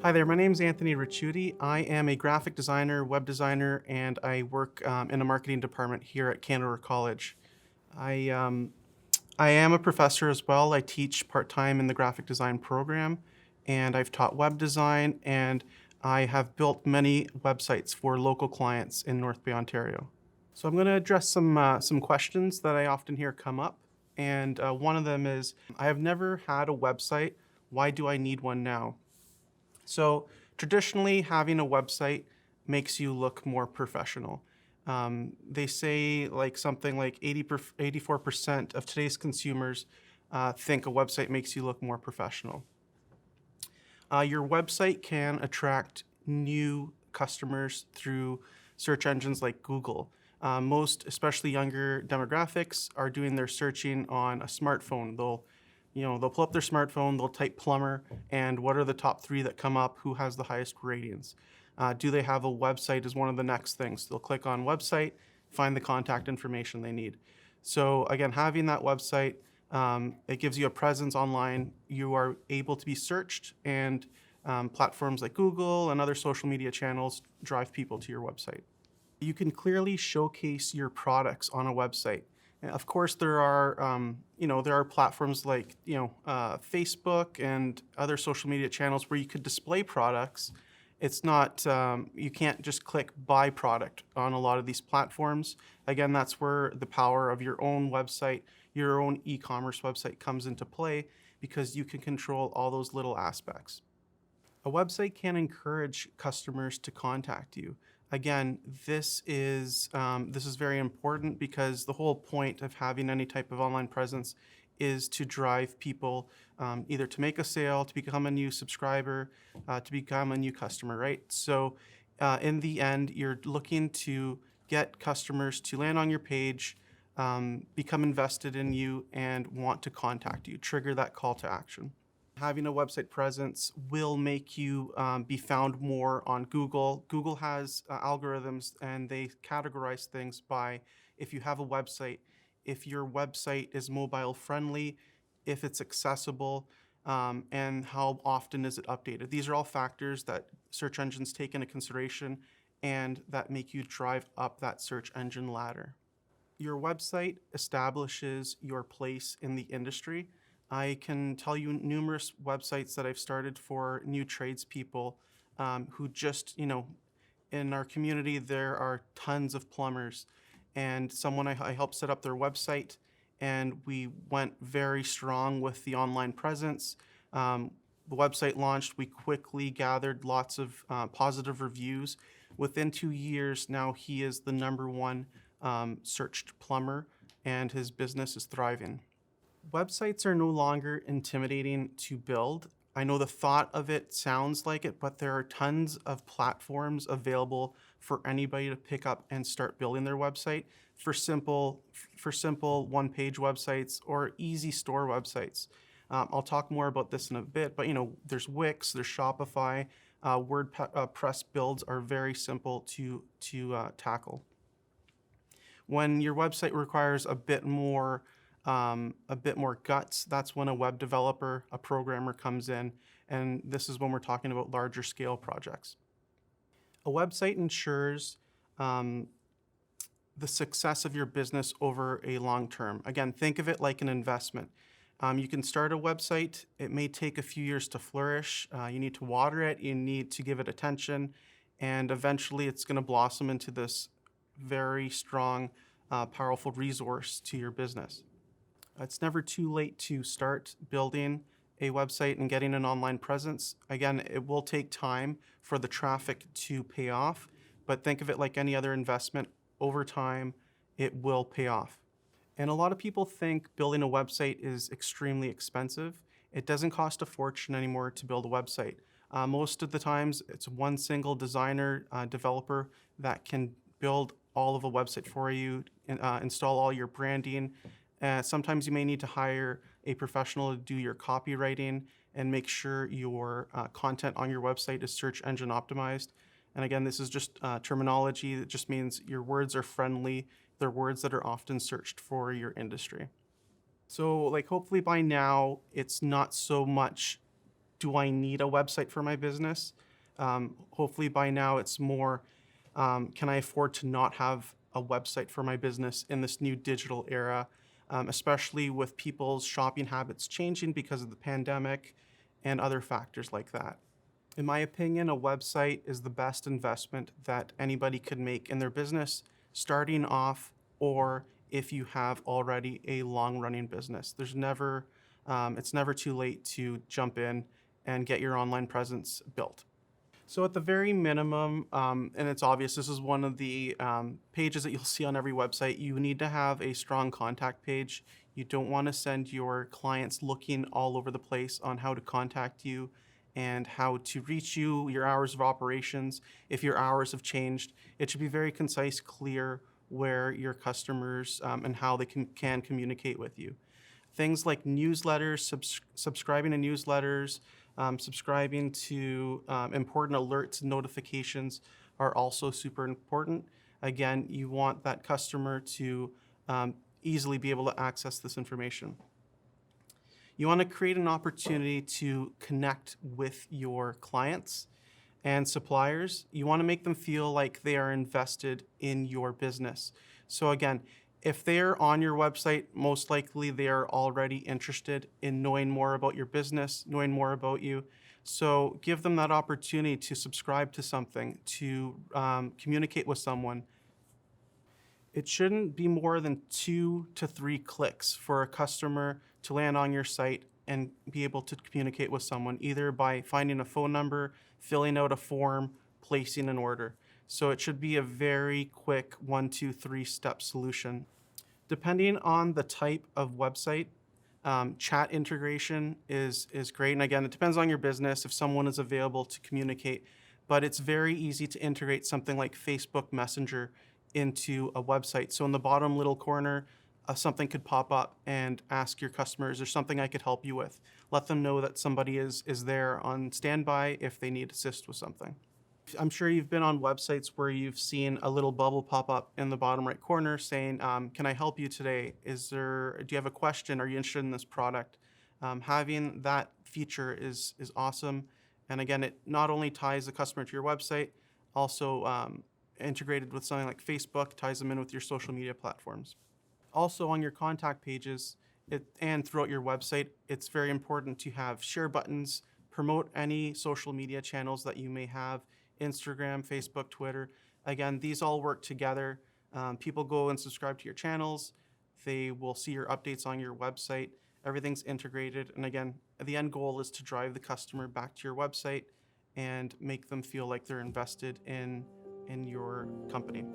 Hi there, my name is Anthony Ricciuti. I am a graphic designer, web designer, and I work in a marketing department here at Canada College. I, um, I am a professor as well. I teach part-time in the graphic design program, and I've taught web design, and I have built many websites for local clients in North Bay, Ontario. So I'm going to address some questions that I often hear come up, and one of them is, I have never had a website. Why do I need one now? So traditionally, having a website makes you look more professional. They say like something like 84% of today's consumers think a website makes you look more professional. Your website can attract new customers through search engines like Google. Most, especially younger demographics, are doing their searching on a smartphone. They'll pull up their smartphone, they'll type plumber, and what are the top three that come up? Who has the highest ratings? Do they have a website? Is one of the next things. They'll click on website, find the contact information they need. So again, having that website, it gives you a presence online. You are able to be searched, and platforms like Google and other social media channels drive people to your website. You can clearly showcase your products on a website. And of course, there are platforms like Facebook and other social media channels where you could display products. It's not You can't just click buy product on a lot of these platforms. Again, that's where the power of your own website, your own e-commerce website comes into play, because you can control all those little aspects. A website can encourage customers to contact you. Again, this is very important, because the whole point of having any type of online presence is to drive people either to make a sale, to become a new subscriber, to become a new customer, right? So in the end, you're looking to get customers to land on your page, become invested in you, and want to contact you, trigger that call to action. Having a website presence will make you be found more on Google. Google has algorithms, and they categorize things by, if you have a website, if your website is mobile friendly, if it's accessible, and how often is it updated. These are all factors that search engines take into consideration, and that make you drive up that search engine ladder. Your website establishes your place in the industry. I can tell you numerous websites that I've started for new tradespeople, who just, in our community, there are tons of plumbers, and someone I helped set up their website, and we went very strong with the online presence. The website launched, we quickly gathered lots of positive reviews. Within 2 years now, he is the number one searched plumber, and his business is thriving. Websites are no longer intimidating to build. I know the thought of it sounds like it, but there are tons of platforms available for anybody to pick up and start building their website, for simple one-page websites or easy store websites. I'll talk more about this in a bit, but there's Wix, there's Shopify. WordPress builds are very simple to tackle. When your website requires a bit more guts, that's when a web developer, a programmer comes in, and this is when we're talking about larger scale projects. A website ensures the success of your business over a long term. Again, think of it like an investment. You can start a website. It may take a few years to flourish. You need to water it. You need to give it attention. And eventually it's going to blossom into this very strong, powerful resource to your business. It's never too late to start building a website and getting an online presence. Again, it will take time for the traffic to pay off, but think of it like any other investment. Over time, it will pay off. And a lot of people think building a website is extremely expensive. It doesn't cost a fortune anymore to build a website. Most of the times, it's one single designer, developer that can build all of a website for you, and install all your branding. Sometimes you may need to hire a professional to do your copywriting and make sure your content on your website is search engine optimized. And again, this is just terminology that just means your words are friendly. They're words that are often searched for your industry. So hopefully by now, it's not so much do I need a website for my business? Hopefully by now it's more, can I afford to not have a website for my business in this new digital era, especially with people's shopping habits changing because of the pandemic and other factors like that. In my opinion, a website is the best investment that anybody could make in their business, starting off, or if you have already a long-running business. It's never too late to jump in and get your online presence built. So at the very minimum, and it's obvious, this is one of the pages that you'll see on every website, you need to have a strong contact page. You don't want to send your clients looking all over the place on how to contact you and how to reach you, your hours of operations. If your hours have changed, it should be very concise, clear where your customers and how they can communicate with you. Things like newsletters, subscribing to newsletters, subscribing to important alerts and notifications are also super important. Again, you want that customer to easily be able to access this information. You want to create an opportunity to connect with your clients and suppliers. You want to make them feel like they are invested in your business. So again, if they're on your website, most likely they are already interested in knowing more about your business, knowing more about you. So give them that opportunity to subscribe to something, to communicate with someone. It shouldn't be more than 2 to 3 clicks for a customer to land on your site and be able to communicate with someone, either by finding a phone number, filling out a form, placing an order. So it should be a very quick 1, 2, 3 step solution. Depending on the type of website, chat integration is great. And again, it depends on your business if someone is available to communicate, but it's very easy to integrate something like Facebook Messenger into a website. So in the bottom little corner, something could pop up and ask your customers, is there something I could help you with? Let them know that somebody is there on standby if they need assist with something. I'm sure you've been on websites where you've seen a little bubble pop up in the bottom right corner saying, can I help you today? Do you have a question? Are you interested in this product? Having that feature is awesome. And again, it not only ties the customer to your website, also integrated with something like Facebook, ties them in with your social media platforms. Also on your contact pages and throughout your website, it's very important to have share buttons, promote any social media channels that you may have, Instagram, Facebook, Twitter. Again, these all work together. People go and subscribe to your channels. They will see your updates on your website. Everything's integrated. And again, the end goal is to drive the customer back to your website and make them feel like they're invested in your company.